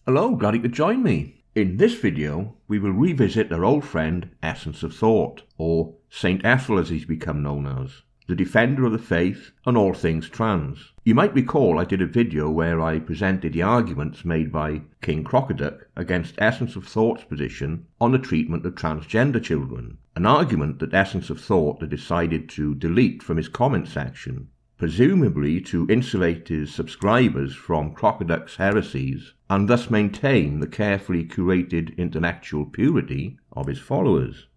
Hello, glad you could join me. In this video, we will revisit our old friend Essence of Thought, or St Ethel as he's become known as, the defender of the faith and all things trans. You might recall I did a video where I presented the arguments made by King Crocoduck against Essence of Thought's position on the treatment of transgender children, an argument that Essence of Thought had decided to delete from his comment section, presumably to insulate his subscribers from Crocoduck's heresies and thus maintain the carefully curated intellectual purity of his followers.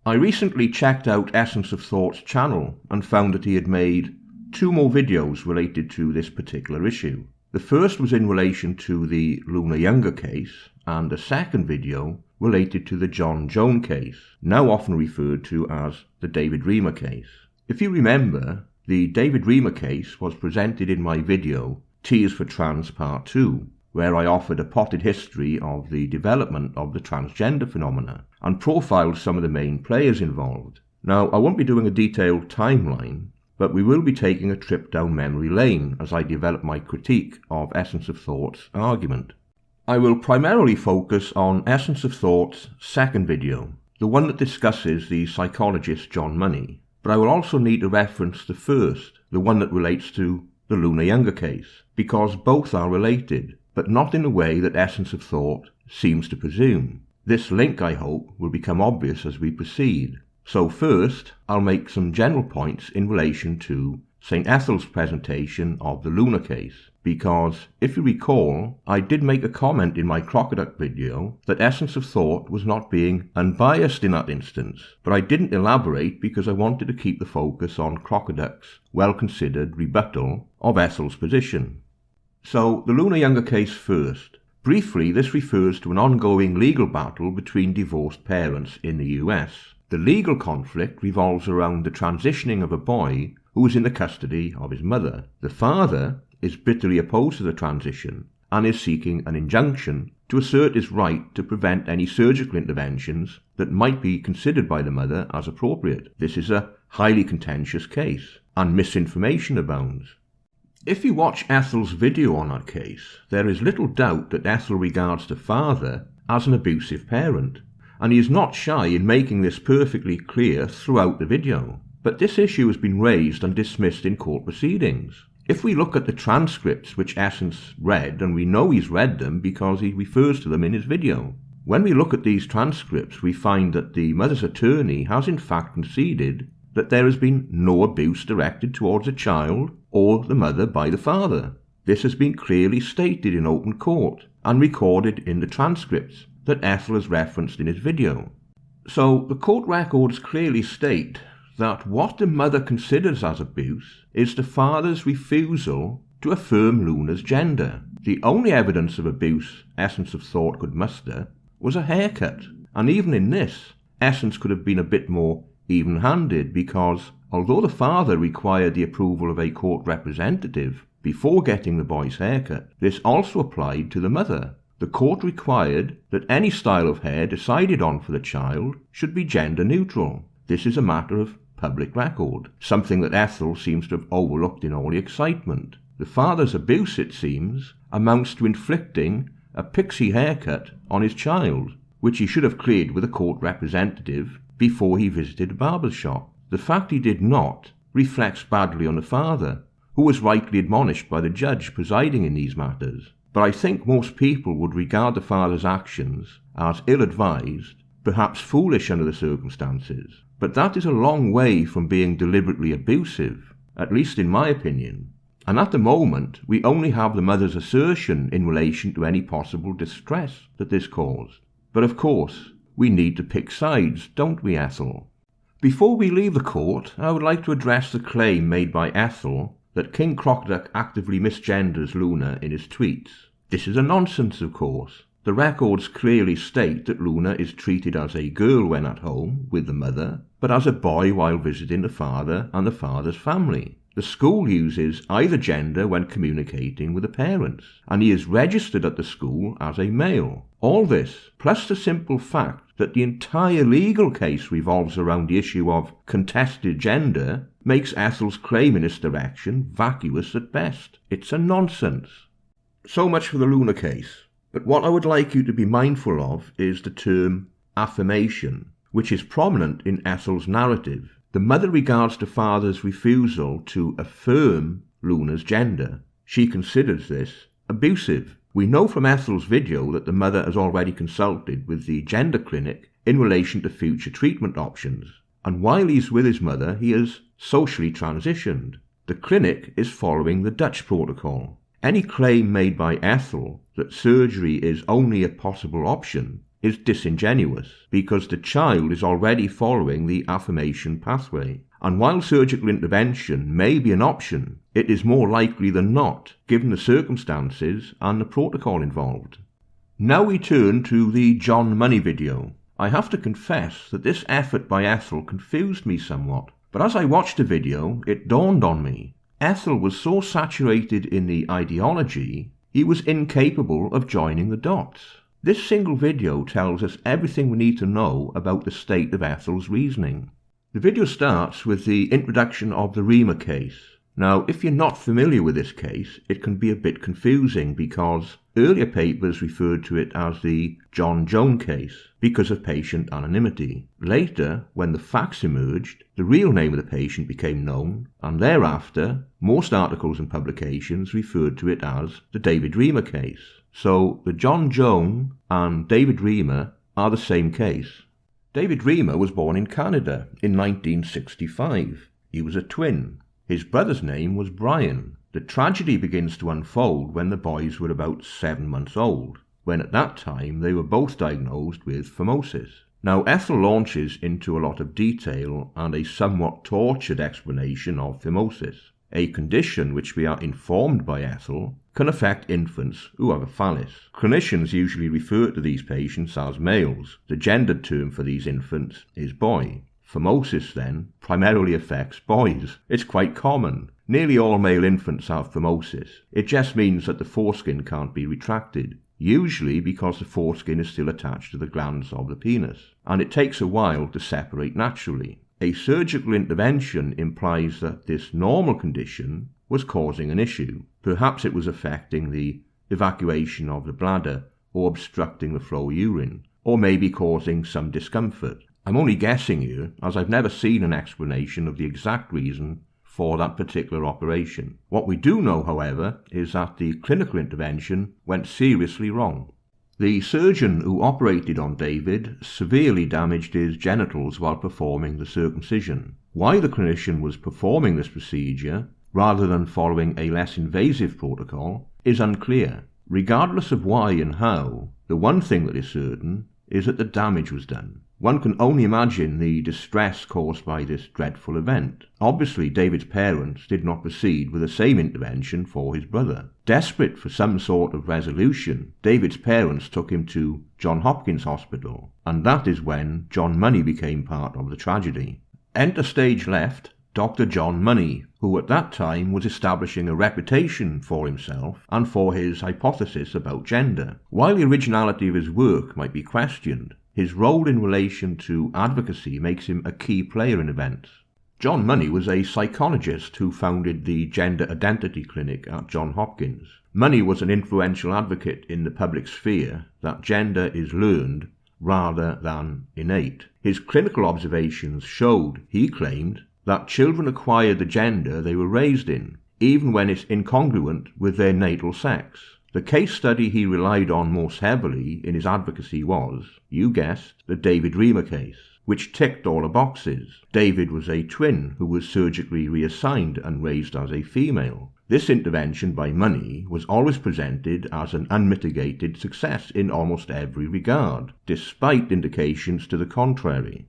I recently checked out Essence of Thought's channel and found that he had made 2 more videos related to this particular issue. The first was in relation to the Lunar case, and the second video related to the John Joan case, now often referred to as the David Reimer case. If you remember, the David Reimer case was presented in my video Tears for Trans Part 2, where I offered a potted history of the development of the transgender phenomena and profiled some of the main players involved. Now, I won't be doing a detailed timeline, but we will be taking a trip down memory lane as I develop my critique of Essence of Thought's argument. I will primarily focus on Essence of Thought's second video, the one that discusses the psychologist John Money, but I will also need to reference the first, the one that relates to the Lunar case, because both are related, but not in the way that Essence of Thought seems to presume. This link, I hope, will become obvious as we proceed. So first, I'll make some general points in relation to St Ethel's presentation of the Lunar case, because, if you recall, I did make a comment in my Crocoduck video that Essence of Thought was not being unbiased in that instance, but I didn't elaborate because I wanted to keep the focus on Crocoduck's well-considered rebuttal of Ethel's position. So, the Lunar case first. Briefly, this refers to an ongoing legal battle between divorced parents in the US. The legal conflict revolves around the transitioning of a boy who is in the custody of his mother. The father is bitterly opposed to the transition and is seeking an injunction to assert his right to prevent any surgical interventions that might be considered by the mother as appropriate. This is a highly contentious case, and misinformation abounds. If you watch Ethel's video on that case, there is little doubt that Ethel regards the father as an abusive parent, and he is not shy in making this perfectly clear throughout the video. But this issue has been raised and dismissed in court proceedings. If we look at the transcripts which Essence read, and we know he's read them because he refers to them in his video, when we look at these transcripts we find that the mother's attorney has in fact conceded that there has been no abuse directed towards a child or the mother by the father. This has been clearly stated in open court and recorded in the transcripts that Ethel has referenced in his video. So the court records clearly state that what the mother considers as abuse is the father's refusal to affirm Lunar's gender. The only evidence of abuse Essence of Thought could muster was a haircut, and even in this, Essence could have been a bit more even-handed because, although the father required the approval of a court representative before getting the boy's haircut, this also applied to the mother. The court required that any style of hair decided on for the child should be gender neutral. This is a matter of public record, something that Ethel seems to have overlooked in all the excitement. The father's abuse, it seems, amounts to inflicting a pixie haircut on his child, which he should have cleared with a court representative before he visited a barber's shop. The fact he did not reflects badly on the father, who was rightly admonished by the judge presiding in these matters. But I think most people would regard the father's actions as ill-advised, perhaps foolish under the circumstances. But that is a long way from being deliberately abusive, at least in my opinion. And at the moment, we only have the mother's assertion in relation to any possible distress that this caused. But of course, we need to pick sides, don't we, Ethel? Before we leave the court, I would like to address the claim made by Ethel that King Crocoduck actively misgenders Lunar in his tweets. This is a nonsense, of course. The records clearly state that Lunar is treated as a girl when at home with the mother, but as a boy while visiting the father and the father's family. The school uses either gender when communicating with the parents, and he is registered at the school as a male. All this, plus the simple fact that the entire legal case revolves around the issue of contested gender, makes Ethel's claim in this direction vacuous at best. It's a nonsense. So much for the Lunar case. But what I would like you to be mindful of is the term affirmation, which is prominent in Ethel's narrative. The mother regards the father's refusal to affirm Lunar's gender. She considers this abusive. We know from Ethel's video that the mother has already consulted with the gender clinic in relation to future treatment options, and while he's with his mother, he has socially transitioned. The clinic is following the Dutch protocol. Any claim made by Ethel that surgery is only a possible option is disingenuous, because the child is already following the affirmation pathway. And while surgical intervention may be an option, it is more likely than not, given the circumstances and the protocol involved. Now we turn to the John Money video. I have to confess that this effort by Ethel confused me somewhat, but as I watched the video, it dawned on me. Ethel was so saturated in the ideology, he was incapable of joining the dots. This single video tells us everything we need to know about the state of Ethel's reasoning. The video starts with the introduction of the Rima case. Now, if you're not familiar with this case, it can be a bit confusing because earlier papers referred to it as the John Jones case because of patient anonymity. Later, when the facts emerged, the real name of the patient became known, and thereafter, most articles and publications referred to it as the David Reimer case. So, the John Jones and David Reimer are the same case. David Reimer was born in Canada in 1965. He was a twin. His brother's name was Brian. The tragedy begins to unfold when the boys were about 7 months old, when at that time they were both diagnosed with phimosis. Now, Ethel launches into a lot of detail and a somewhat tortured explanation of phimosis, a condition which we are informed by Ethel can affect infants who have a phallus. Clinicians usually refer to these patients as males. The gendered term for these infants is boy. Phimosis, then, primarily affects boys. It's quite common. Nearly all male infants have phimosis. It just means that the foreskin can't be retracted, usually because the foreskin is still attached to the glands of the penis, and it takes a while to separate naturally. A surgical intervention implies that this normal condition was causing an issue. Perhaps it was affecting the evacuation of the bladder or obstructing the flow of urine, or maybe causing some discomfort. I'm only guessing here, as I've never seen an explanation of the exact reason for that particular operation. What we do know, however, is that the clinical intervention went seriously wrong. The surgeon who operated on David severely damaged his genitals while performing the circumcision. Why the clinician was performing this procedure, rather than following a less invasive protocol, is unclear. Regardless of why and how, the one thing that is certain is that the damage was done. One can only imagine the distress caused by this dreadful event. Obviously, David's parents did not proceed with the same intervention for his brother. Desperate for some sort of resolution, David's parents took him to Johns Hopkins Hospital, and that is when John Money became part of the tragedy. Enter stage left, Dr. John Money, who at that time was establishing a reputation for himself and for his hypothesis about gender. While the originality of his work might be questioned, his role in relation to advocacy makes him a key player in events. John Money was a psychologist who founded the Gender Identity Clinic at Johns Hopkins. Money was an influential advocate in the public sphere that gender is learned rather than innate. His clinical observations showed, he claimed, that children acquire the gender they were raised in, even when it's incongruent with their natal sex. The case study he relied on most heavily in his advocacy was, you guessed, the David Reimer case, which ticked all the boxes. David was a twin who was surgically reassigned and raised as a female. This intervention by Money was always presented as an unmitigated success in almost every regard, despite indications to the contrary.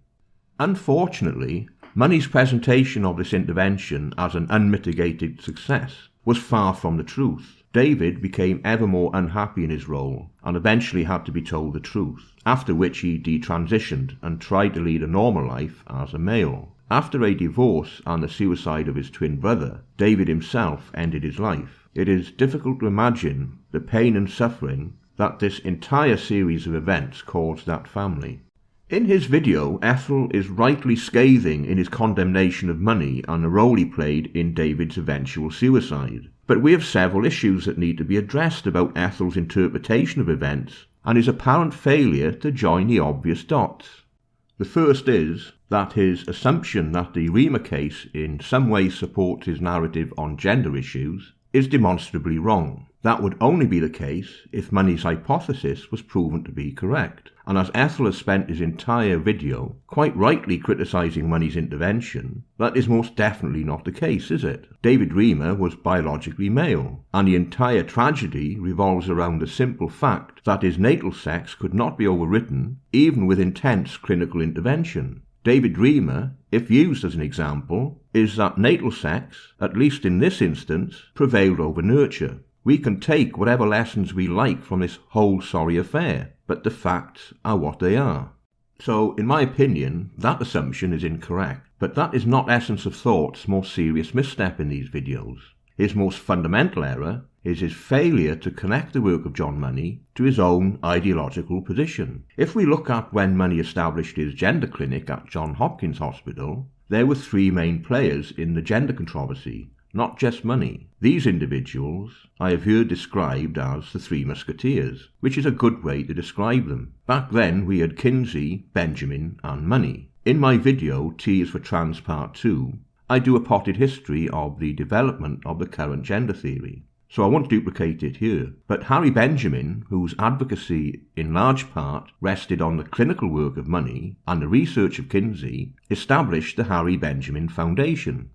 Unfortunately, Money's presentation of this intervention as an unmitigated success was far from the truth. David became ever more unhappy in his role and eventually had to be told the truth, after which he detransitioned and tried to lead a normal life as a male. After a divorce and the suicide of his twin brother, David himself ended his life. It is difficult to imagine the pain and suffering that this entire series of events caused that family. In his video, Ethel is rightly scathing in his condemnation of Money and the role he played in David's eventual suicide. But we have several issues that need to be addressed about Ethel's interpretation of events and his apparent failure to join the obvious dots. The first is that his assumption that the Rima case in some way supports his narrative on gender issues is demonstrably wrong. That would only be the case if Money's hypothesis was proven to be correct. And as Ethel has spent his entire video quite rightly criticising Money's intervention, that is most definitely not the case, is it? David Reimer was biologically male, and the entire tragedy revolves around the simple fact that his natal sex could not be overwritten even with intense clinical intervention. David Reimer, if used as an example, is that natal sex, at least in this instance, prevailed over nurture. We can take whatever lessons we like from this whole sorry affair, but the facts are what they are. So, in my opinion, that assumption is incorrect, but that is not Essence of Thought's most serious misstep in these videos. His most fundamental error is his failure to connect the work of John Money to his own ideological position. If we look at when Money established his gender clinic at Johns Hopkins Hospital, there were three main players in the gender controversy, not just Money. These individuals I have heard described as the Three Musketeers, which is a good way to describe them. Back then we had Kinsey, Benjamin and Money. In my video, T is for Trans Part 2, I do a potted history of the development of the current gender theory, so I won't duplicate it here. But Harry Benjamin, whose advocacy in large part rested on the clinical work of Money and the research of Kinsey, established the Harry Benjamin Foundation.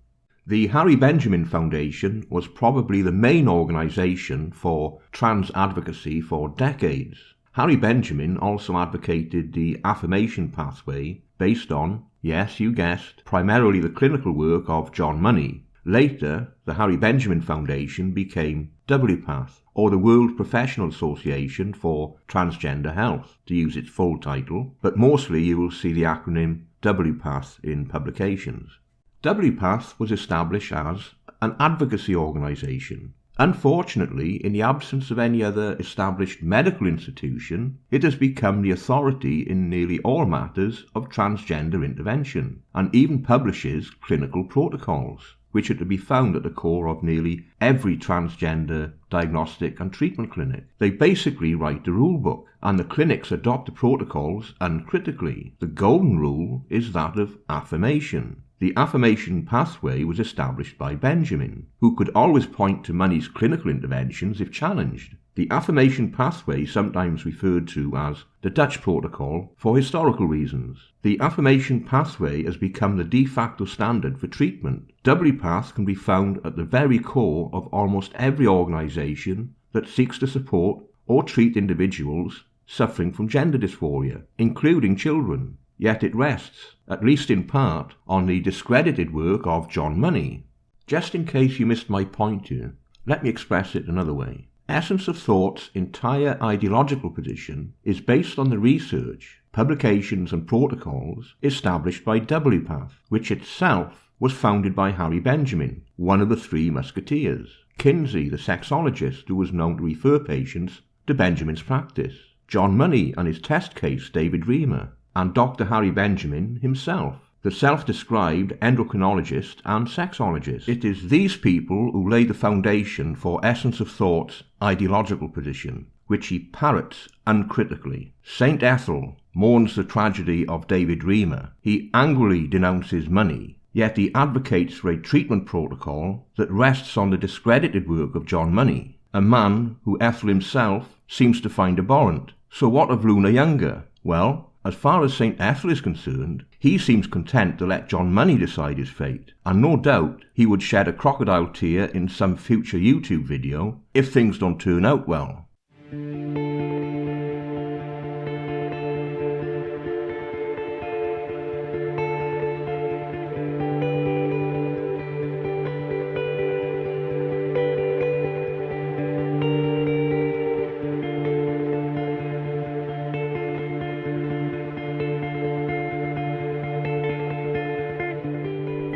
The Harry Benjamin Foundation was probably the main organisation for trans advocacy for decades. Harry Benjamin also advocated the Affirmation pathway based on, yes, you guessed, primarily the clinical work of John Money. Later, the Harry Benjamin Foundation became WPATH, or the World Professional Association for Transgender Health, to use its full title, but mostly you will see the acronym WPATH in publications. WPATH was established as an advocacy organisation. Unfortunately, in the absence of any other established medical institution, it has become the authority in nearly all matters of transgender intervention, and even publishes clinical protocols, which are to be found at the core of nearly every transgender diagnostic and treatment clinic. They basically write the rule book, and the clinics adopt the protocols uncritically. The golden rule is that of affirmation. The Affirmation pathway was established by Benjamin, who could always point to Money's clinical interventions if challenged. The Affirmation pathway is sometimes referred to as the Dutch protocol for historical reasons. The Affirmation pathway has become the de facto standard for treatment. WPATH can be found at the very core of almost every organisation that seeks to support or treat individuals suffering from gender dysphoria, including children. Yet it rests, at least in part, on the discredited work of John Money. Just in case you missed my point here, let me express it another way. Essence of Thought's entire ideological position is based on the research, publications and protocols established by WPATH, which itself was founded by Harry Benjamin, one of the Three Musketeers, Kinsey, the sexologist who was known to refer patients to Benjamin's practice, John Money and his test case David Reimer, and Dr. Harry Benjamin himself, the self-described endocrinologist and sexologist. It is these people who lay the foundation for Essence of Thought's ideological position, which he parrots uncritically. St Ethel mourns the tragedy of David Reimer. He angrily denounces Money, yet he advocates for a treatment protocol that rests on the discredited work of John Money, a man who Ethel himself seems to find abhorrent. So what of Lunar Younger? Well, as far as St Ethel is concerned, he seems content to let John Money decide his fate, and no doubt he would shed a crocodile tear in some future YouTube video if things don't turn out well.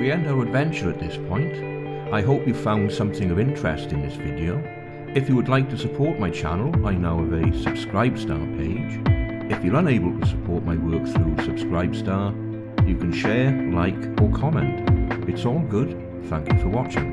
We end our adventure at this point. I hope you found something of interest in this video. If you would like to support my channel, I now have a Subscribestar page. If you're unable to support my work through Subscribestar, you can share, like or comment. It's all good. Thank you for watching.